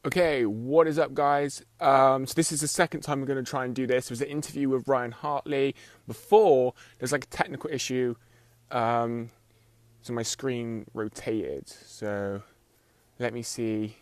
Okay, what is up, guys? So this is the second time we're going to try and do this. It was an interview with Ryan Hartley. Before, there's like a technical issue, so my screen rotated. So let me see.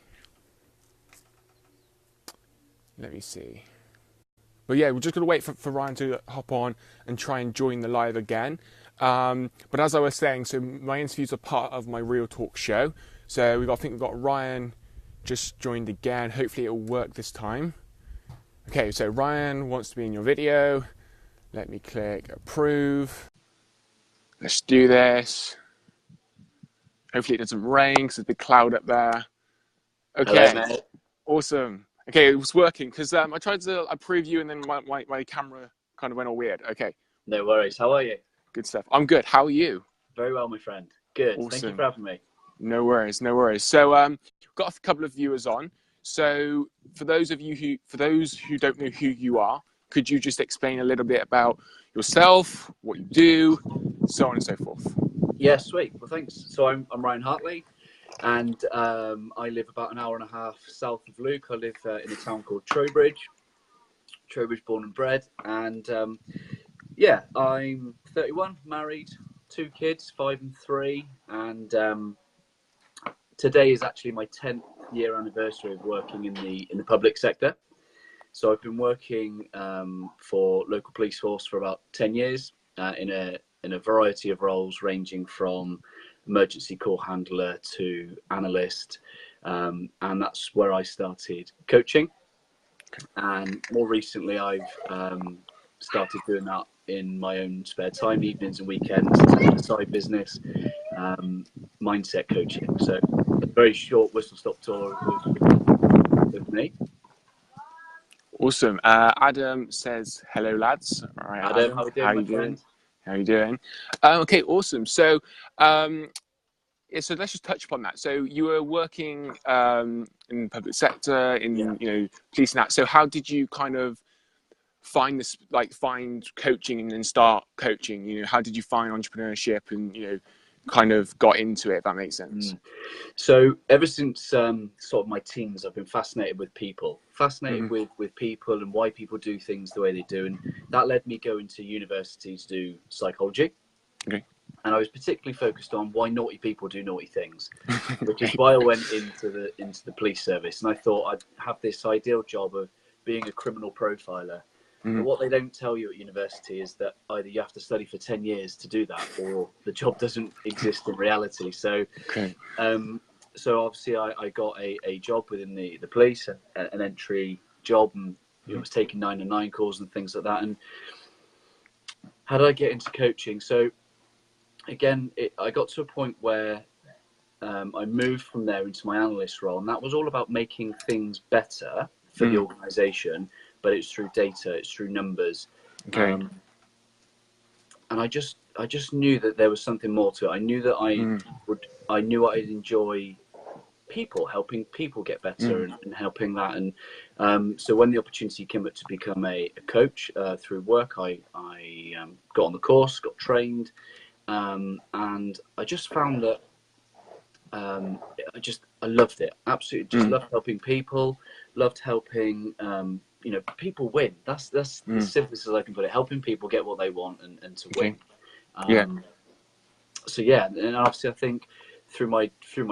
But yeah, we're just going to wait for Ryan to hop on and try and join the live again. But as I was saying, so my interviews are part of my Real Talk show. So I think we've got Ryan just joined again. Hopefully it'll work this time. Okay, so Ryan wants to be in your video. Let me click approve. Let's do this. Hopefully it doesn't rain because there's a big cloud up there. Okay, Hello, mate. awesome. Okay, it was working because I tried to approve you and then my camera kind of went all weird. Okay, No worries. How are you? good stuff. I'm good. How are you? Very well, my friend. Good. Thank you Awesome. for having me. No worries, no worries. So, got a couple of viewers on. So, for those who don't know who you are, could you just explain a little bit about yourself, what you do, so on and so forth? Yeah, sweet. Well, thanks. So I'm Ryan Hartley, and I live about an hour and a half south of Luke. I live in a town called Trowbridge. Trowbridge, born and bred, and yeah, I'm 31, married, 2 kids, 5 and 3, and today is actually my 10th year anniversary of working in the public sector. So I've been working for local police force for about 10 years in a variety of roles, ranging from emergency call handler to analyst, and that's where I started coaching. And more recently, I've started doing that in my own spare time, evenings and weekends, as a side business, mindset coaching. So a very short whistle-stop tour with me. Awesome. Adam says, hello, lads. All right, Adam, Adam, how are we how doing, you my doing? friend? How you doing? Okay, awesome. So, yeah, so let's just touch upon that. So you were working in the public sector, Yeah. police and that. So how did you kind of find this, like find coaching and then start coaching? How did you find entrepreneurship and kind of got into it? If that makes sense. So ever since sort of my teens, I've been fascinated with people, Mm-hmm. with people and why people do things the way they do, and that led me going to university to do psychology. Okay. And I was particularly focused on why naughty people do naughty things, which is Okay. why I went into the police service. And I thought I'd have this ideal job of being a criminal profiler. But Mm-hmm. what they don't tell you at university is that either you have to study for 10 years to do that, or the job doesn't exist in reality. So, Okay. so obviously I got a job within the police, an entry job, and was taking 909 calls and things like that. And how did I get into coaching? So again, I got to a point where I moved from there into my analyst role, and that was all about making things better for the organization, but it's through data, it's through numbers. Okay. And I just knew that there was something more to it. I knew that I knew I'd enjoy people, helping people get better, and helping that. And so when the opportunity came up to become a coach through work, I got on the course, got trained, and I just found that I loved it. Absolutely, just loved helping people. Loved helping people win. That's the simplest as I can put it. Helping people get what they want and to win. Yeah. So yeah, and obviously I think through my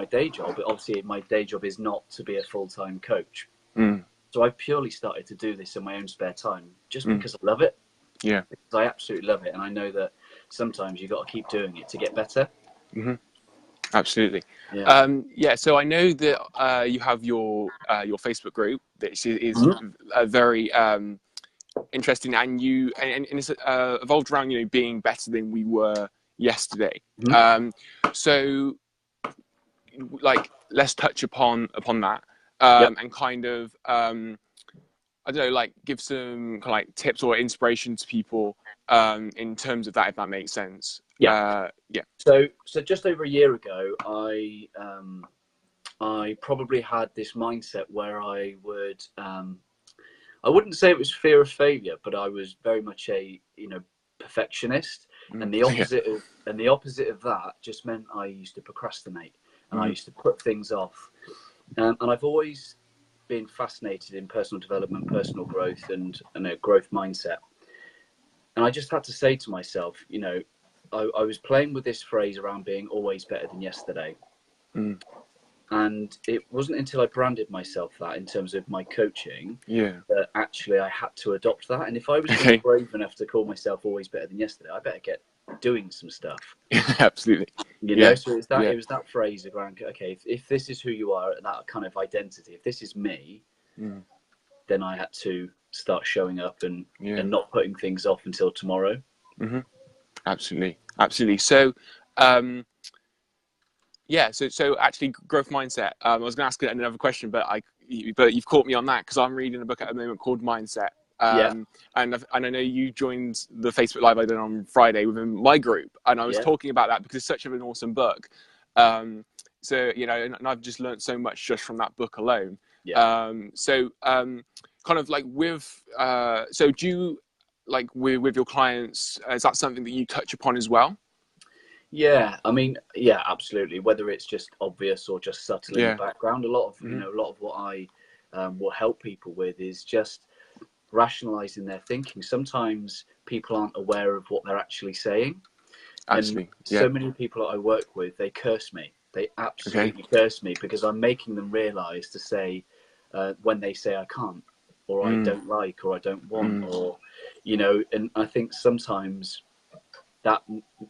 day job, but obviously my day job is not to be a full-time coach. So I purely started to do this in my own spare time, just because I love it. Yeah. Because I absolutely love it, and I know that sometimes you got to keep doing it to get better. Absolutely. Yeah. So I know that you have your Facebook group that is very interesting, and it's evolved around being better than we were yesterday. So like let's touch upon that and kind of I don't know, like give some kind of like tips or inspiration to people in terms of that, if that makes sense. Yeah. So just over a year ago, I probably had this mindset where I wouldn't say it was fear of failure, but I was very much a perfectionist, and the opposite of that just meant I used to procrastinate, and I used to put things off, and I've always been fascinated in personal development, personal growth, and a growth mindset. And I just had to say to myself, you know, I was playing with this phrase around being always better than yesterday. Mm. And it wasn't until I branded myself that in terms of my coaching Yeah. that actually I had to adopt that. And if I was Okay. brave enough to call myself always better than yesterday, I better get doing some stuff. Absolutely. You know, so it was that phrase around, okay, if this is who you are, that kind of identity, if this is me, then I had to start showing up and not putting things off until tomorrow. Mm-hmm. Absolutely. So, so actually, growth mindset. I was going to ask another question, but you've caught me on that because I'm reading a book at the moment called Mindset. And I know you joined the Facebook Live I did on Friday within my group, and I was talking about that because it's such an awesome book. So you know, and I've just learned so much just from that book alone. Kind of like with so do you, like with your clients, is that something that you touch upon as well? Yeah, I mean, yeah, absolutely. Whether it's just obvious or just subtle in the background, a lot of you know, a lot of what I will help people with is just rationalizing their thinking. Sometimes people aren't aware of what they're actually saying. And so many people that I work with, they curse me. They absolutely curse me because I'm making them realize to say when they say I can't, or I don't like, or I don't want, or, you know, and I think sometimes that,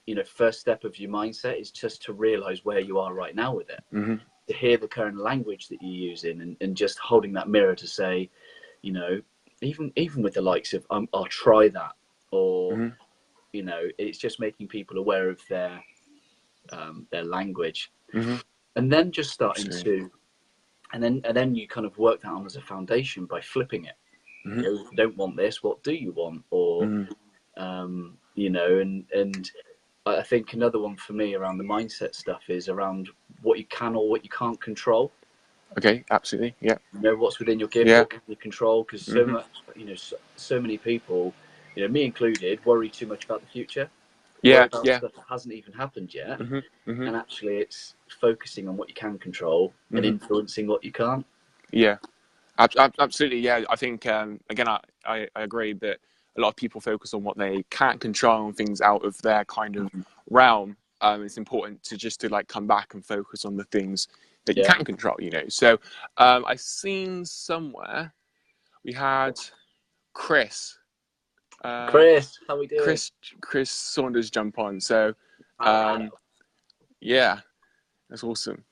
you know, first step of your mindset is just to realize where you are right now with it, to hear the current language that you're using, and just holding that mirror to say, you know, even with the likes of I'll try that, or you know, it's just making people aware of their language, and then just starting to, and then you kind of work that on as a foundation by flipping it. You know, if you don't want this, what do you want? Or you know, and I think another one for me around the mindset stuff is around what you can or what you can't control. Okay, absolutely, yeah. You know, what's within your gift, what can you control? Because so much, you know, so many people, you know, me included, worry too much about the future. Worry about stuff that hasn't even happened yet. And actually, it's focusing on what you can control and influencing what you can't. Yeah, absolutely. Yeah, I think again, I agree that a lot of people focus on what they can't control and things out of their kind of realm. It's important to just to like come back and focus on the things that you can control. You know, so I've seen somewhere we had Chris. Chris, how we doing? Chris Saunders jump on. So yeah, that's awesome.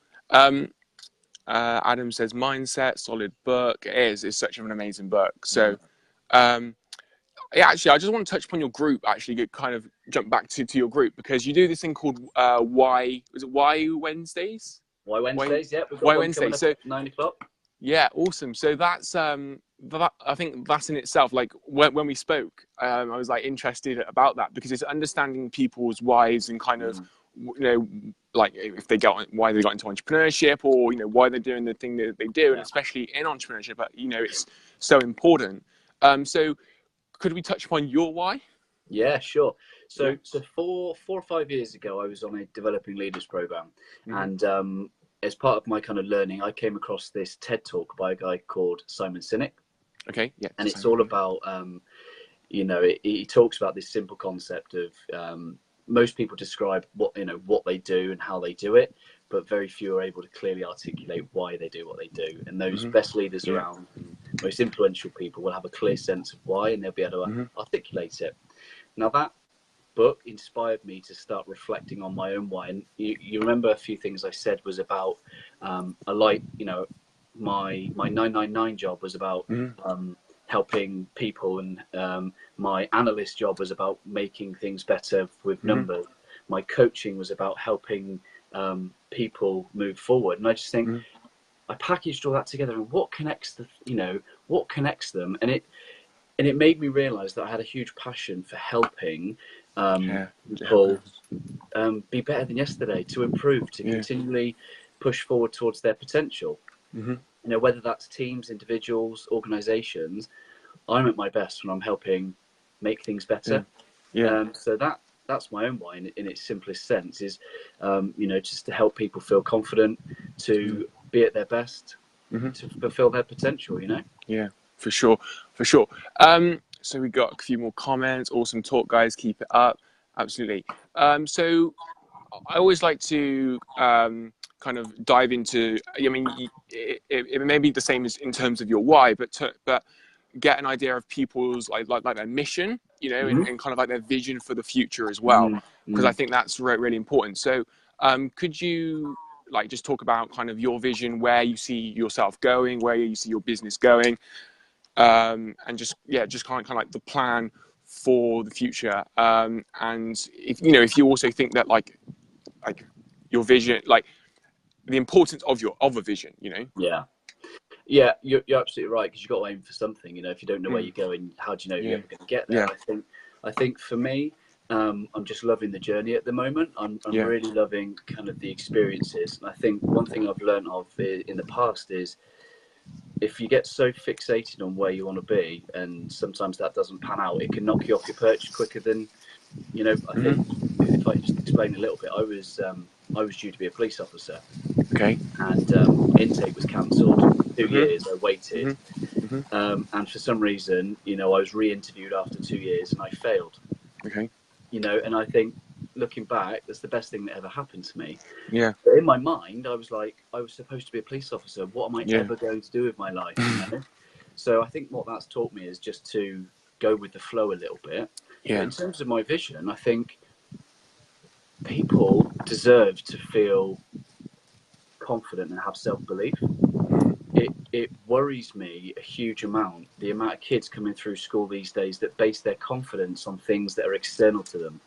Adam says Mindset, solid book. It's such an amazing book. So actually I just want to touch upon your group, actually kind of jump back to your group, because you do this thing called Why Wednesdays? Why Wednesdays? Yeah, we've got Why one Wednesdays. So 9 o'clock. Yeah, awesome. So that's I think that's in itself, like when we spoke, I was like interested about that because it's understanding people's whys and kind of you know, like if they why they got into entrepreneurship, or you know why they're doing the thing that they do, and especially in entrepreneurship, you know, it's so important. So could we touch upon your why? Yeah, sure. So 4 or 5 years ago, I was on a developing leaders program, and as part of my kind of learning, I came across this TED talk by a guy called Simon Sinek. Okay, yeah. And it's all about, you know, he talks about this simple concept of most people describe what they do and how they do it, but very few are able to clearly articulate why they do what they do. And those best leaders around, most influential people, will have a clear sense of why, and they'll be able to articulate it. Now that book inspired me to start reflecting on my own why. And you remember a few things I said was about you know, my 999 job was about helping people, and my analyst job was about making things better with numbers. My coaching was about helping people move forward. And I just think I packaged all that together, and what connects them, and it made me realize that I had a huge passion for helping people be better than yesterday, to improve, to continually push forward towards their potential. You know, whether that's teams, individuals, organizations, I'm at my best when I'm helping make things better. So that's my own why in its simplest sense, is you know, just to help people feel confident, to be at their best, to fulfill their potential, you know? Yeah, for sure, for sure. So we got a few more comments. Awesome talk, guys. Keep it up. Absolutely. So I always like to kind of dive into. I mean, it may be the same as in terms of your why, but get an idea of people's like their mission, you know, and kind of like their vision for the future as well, because I think that's really important. So, could you like just talk about kind of your vision, where you see yourself going, where you see your business going, and just kind of like the plan for the future, and if you also think that like your vision, like the importance of a vision, you know. Yeah, you're absolutely right, because you've got to aim for something. You know, if you don't know where you're going, how do you know you're ever going to get there? I think for me, I'm just loving the journey at the moment. I'm really loving kind of the experiences. And I think one thing I've learned of in the past is, if you get so fixated on where you want to be, and sometimes that doesn't pan out, it can knock you off your perch quicker than, you know. I think if I just explain a little bit, I was due to be a police officer. Okay. And intake was cancelled. 2 years I waited, and for some reason, you know, I was re-interviewed after 2 years and I failed. Okay. You know, and I think, looking back, that's the best thing that ever happened to me. Yeah. But in my mind, I was like, I was supposed to be a police officer. What am I ever going to do with my life? You know? So I think what that's taught me is just to go with the flow a little bit. Yeah. But in terms of my vision, I think people deserve to feel confident and have self-belief. It worries me a huge amount, the amount of kids coming through school these days that base their confidence on things that are external to them.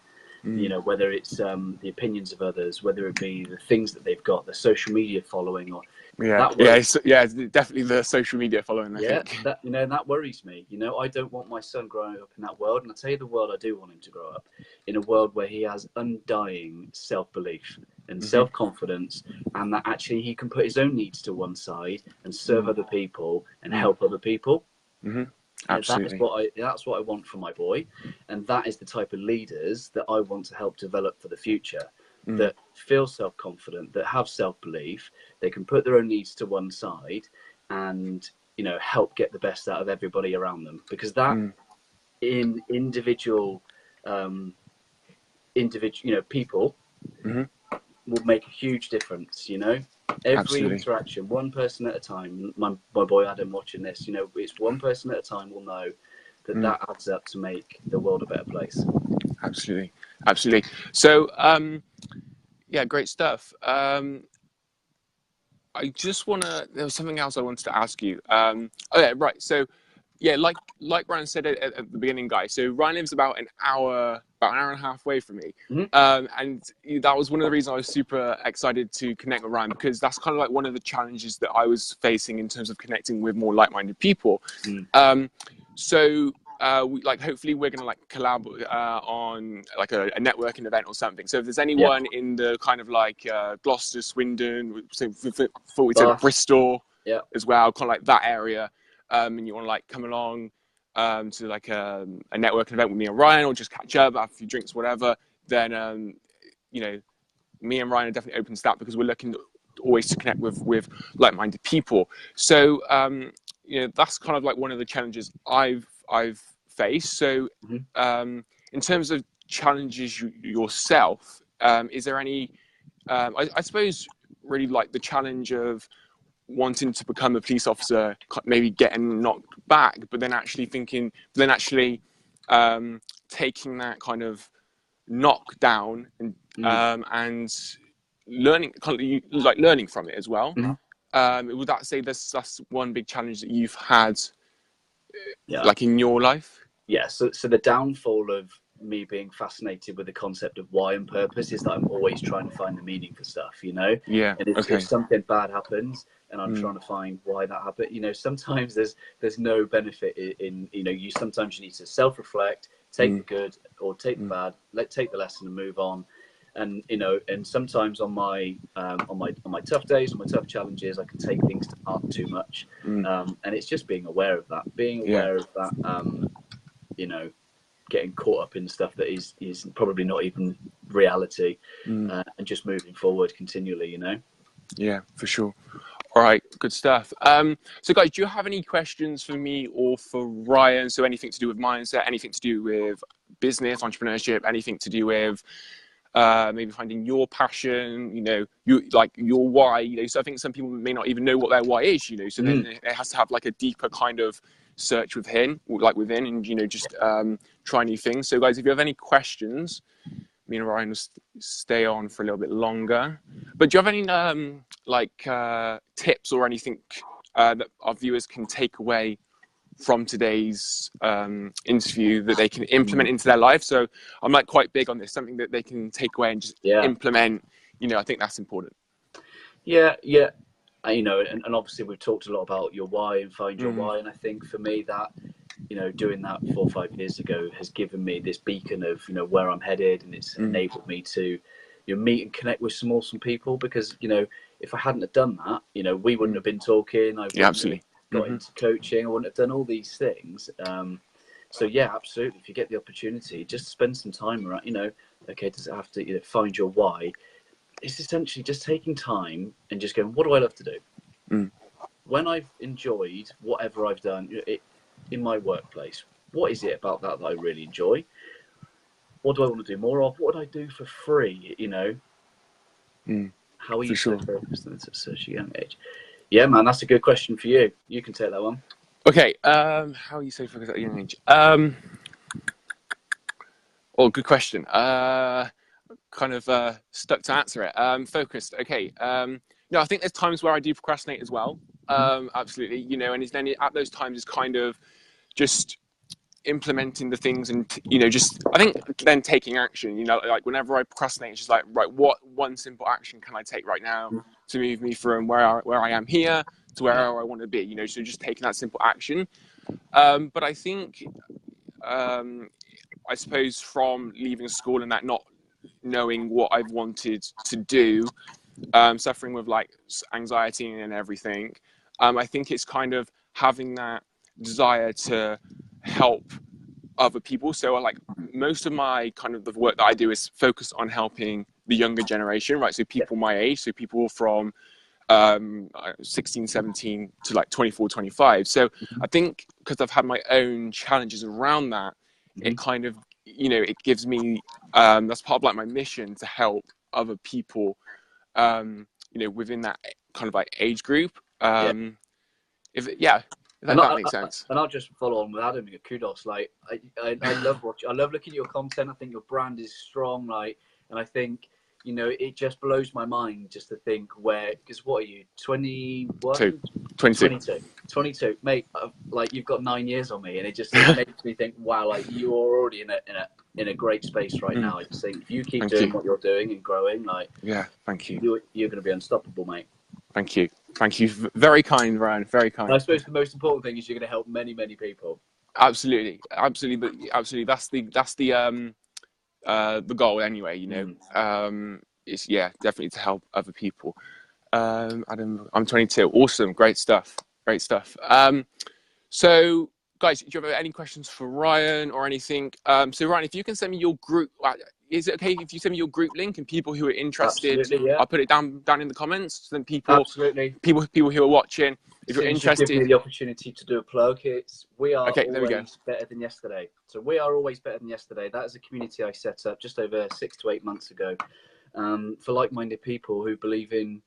You know, whether it's the opinions of others, whether it be the things that they've got, the social media following, or definitely the social media following. I think. That, you know, that worries me. You know, I don't want my son growing up in that world, and I tell you, the world I do want him to grow up in, a world where he has undying self-belief and self-confidence, and that actually he can put his own needs to one side and serve other people and help other people. Absolutely. That's what I want for my boy, and that is the type of leaders that I want to help develop for the future. That feel self-confident, that have self-belief, they can put their own needs to one side, and, you know, help get the best out of everybody around them. Because that in individual, people will make a huge difference. You know, every interaction, one person at a time. My boy Adam watching this, you know, it's one person at a time will know that adds up to make the world a better place. Absolutely. So, great stuff. I just there was something else I wanted to ask you. Right. So, like Ryan said at the beginning, guys. So Ryan lives about an hour and a half away from me. And that was one of the reasons I was super excited to connect with Ryan, because that's kind of like one of the challenges that I was facing in terms of connecting with more like-minded people. Hopefully we're going to like collab on like a networking event or something. So if there's anyone in the kind of like Gloucester, Swindon, Bristol as well, kind of like that area, and you want to like come along to like a networking event with me and Ryan, or just catch up, have a few drinks, whatever, then you know, me and Ryan are definitely open to that, because we're looking always to connect with like-minded people. So you know, that's kind of like one of the challenges I've faced. So in terms of challenges yourself, is there any I suppose really like the challenge of wanting to become a police officer, maybe getting knocked back, but then actually taking that kind of knock down and learning from it as well. Would that say that's one big challenge that you've had like in your life? So the downfall of me being fascinated with the concept of why and purpose is that I'm always trying to find the meaning for stuff, you know. And if something bad happens and I'm trying to find why that happened, you know, sometimes there's no benefit in you know, sometimes you need to self-reflect, take the good or take the bad, take the lesson and move on. And you know, and sometimes on my tough days, on my tough challenges, I can take things to heart too much, and it's just being aware of that, you know, getting caught up in stuff that is probably not even reality, and just moving forward continually, you know. Yeah, for sure. All right, good stuff. So guys, do you have any questions for me or for Ryan? So anything to do with mindset, anything to do with business, entrepreneurship, anything to do with maybe finding your passion, you like your why, so I think some people may not even know what their why is, so then it has to have like a deeper kind of search within, and, just try new things. So guys, if you have any questions, me and Ryan will stay on for a little bit longer. But do you have any tips or anything that our viewers can take away from today's interview that they can implement into their life? So I'm like quite big on this, something that they can take away and just implement. I think that's important. Yeah. And obviously we've talked a lot about your why and find your why. And I think for me that, doing that 4 or 5 years ago has given me this beacon of, where I'm headed, and it's enabled me to meet and connect with some awesome people, because, if I hadn't have done that, we wouldn't have been talking. I wouldn't absolutely have got into coaching. I wouldn't have done all these things. So yeah, absolutely. If you get the opportunity, just spend some time around, okay, does it have to, find your why? It's essentially just taking time and just going, what do I love to do? When I've enjoyed whatever I've done in my workplace, what is it about that I really enjoy? What do I want to do more of? What would I do for free? How are you so focused on such a young age? Yeah, man, that's a good question for you. You can take that one. Okay, how are you so focused at a young age? Good question. Kind of stuck to answer it. Focused. Okay. I think there's times where I do procrastinate as well. Absolutely. And it's then at those times it's kind of just implementing the things, and just I think then taking action. Like whenever I procrastinate, it's just like, right, what one simple action can I take right now to move me from where I am here to where I want to be? So just taking that simple action. But I think I suppose from leaving school and that not knowing what I've wanted to do, suffering with like anxiety and everything, I think it's kind of having that desire to help other people. So like most of my kind of the work that I do is focused on helping the younger generation, right? So people my age, so people from 16, 17 to like 24, 25. So I think because I've had my own challenges around that, it kind of, it gives me, that's part of like my mission to help other people, within that kind of like age group. If that makes sense. And I'll just follow on with Adam. Kudos. Like I love watching. I love looking at your content. I think your brand is strong. And I think it just blows my mind just to think because what are you, 21? 22, mate. Like you've got 9 years on me, and it makes me think, wow, like you're already in a great space right now. I just think if you keep doing what you're doing and growing, thank you. You're going to be unstoppable, mate. Thank you. Very kind, Ryan. Very kind. And I suppose the most important thing is you're going to help many, many people. Absolutely. That's the goal anyway. It's definitely to help other people. Adam, I'm 22. Awesome. Great stuff. So guys, do you have any questions for Ryan or anything? So Ryan, if you can send me your group, is it okay if you send me your group link, and people who are interested, I'll put it down in the comments. So then people who are watching, if you're interested, give me the opportunity to do a plug. We are always better than yesterday. So we are always better than yesterday. That is a community I set up just over 6 to 8 months ago, for like-minded people who believe in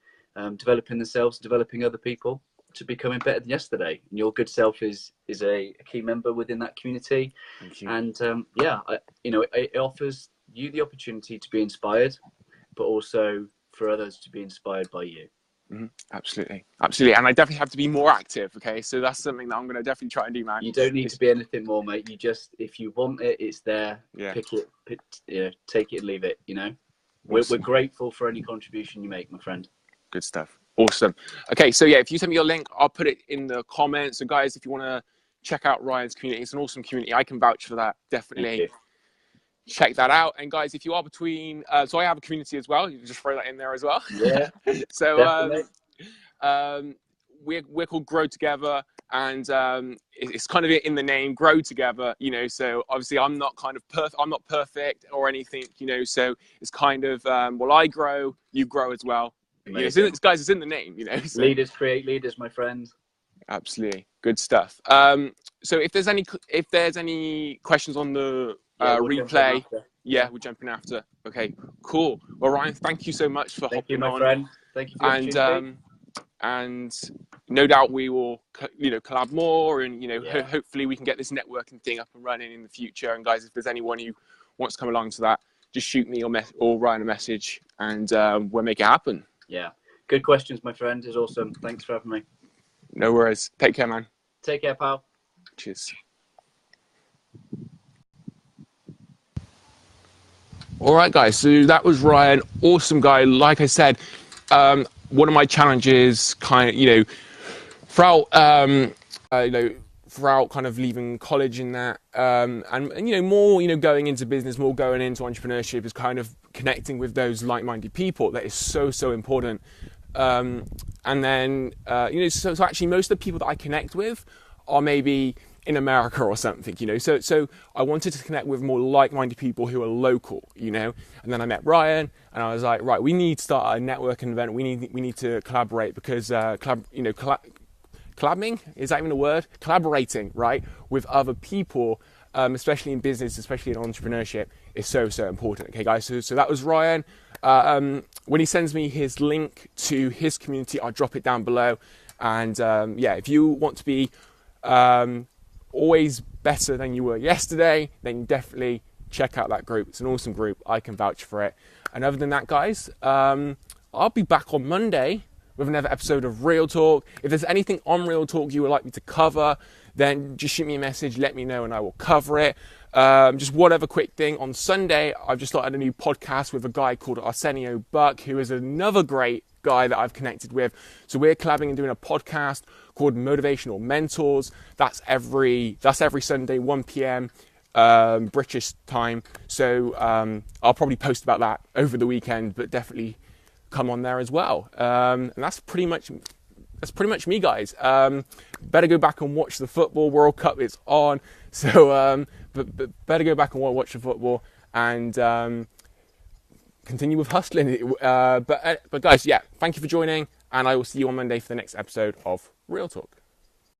developing themselves, developing other people to becoming better than yesterday. And your good self is a key member within that community. Thank you. And it offers you the opportunity to be inspired, but also for others to be inspired by you. Absolutely. And I definitely have to be more active. Okay, so that's something that I'm going to definitely try and do, man. You don't need to be anything more, mate. You just, if you want it, it's there. Pick it, take it and leave it. We're grateful for any contribution you make, my friend. Good stuff. Awesome. Okay, so if you send me your link, I'll put it in the comments. So guys, if you want to check out Ryan's community, it's an awesome community. I can vouch for that. Definitely check that out. And guys, if you are between, so I have a community as well. You can just throw that in there as well. Yeah. So we're called Grow Together, and it's kind of in the name, Grow Together. So obviously I'm not I'm not perfect or anything. So it's kind of I grow, you grow as well. Amazing. It's in the name, So. Leaders create leaders, my friend. Absolutely, good stuff. So if there's any questions on the replay, we'll jump in after. Okay, cool. Well, Ryan, thank you so much for hopping on. Thank you, my friend. Thank you for the opportunity. And no doubt we will, collab more, and hopefully we can get this networking thing up and running in the future. And guys, if there's anyone who wants to come along to that, just shoot me or Ryan a message, and we'll make it happen. Yeah, good questions, my friend. It's awesome. Thanks for having me. No worries. Take care, man. Take care, pal. Cheers. All right, guys. So that was Ryan. Awesome guy. Like I said, one of my challenges, throughout kind of leaving college and that, and more, going into business, more going into entrepreneurship, is kind of connecting with those like-minded people. That is so important. And then, so actually most of the people that I connect with are maybe in America or something, so I wanted to connect with more like-minded people who are local, and then I met Ryan, and I was like, right, we need to start a networking event. We need to collaborate, because collabing, is that even a word? Collaborating, right, with other people, especially in business, especially in entrepreneurship, is so important. Okay, guys, so that was Ryan. When he sends me his link to his community, I'll drop it down below. And if you want to be always better than you were yesterday, then definitely check out that group. It's an awesome group. I can vouch for it. And other than that, guys, I'll be back on Monday with another episode of Real Talk. If there's anything on Real Talk you would like me to cover, then just shoot me a message, let me know, and I will cover it. Just one other quick thing. On Sunday, I've just started a new podcast with a guy called Arsenio Buck, who is another great guy that I've connected with. So we're collabing and doing a podcast called Motivational Mentors. That's every Sunday, 1 p.m. British time. So I'll probably post about that over the weekend, but definitely come on there as well. And that's pretty much me, guys. Better go back and watch the football. World Cup is on, so but better go back and watch the football and continue with hustling. But guys, thank you for joining, and I will see you on Monday for the next episode of Real Talk.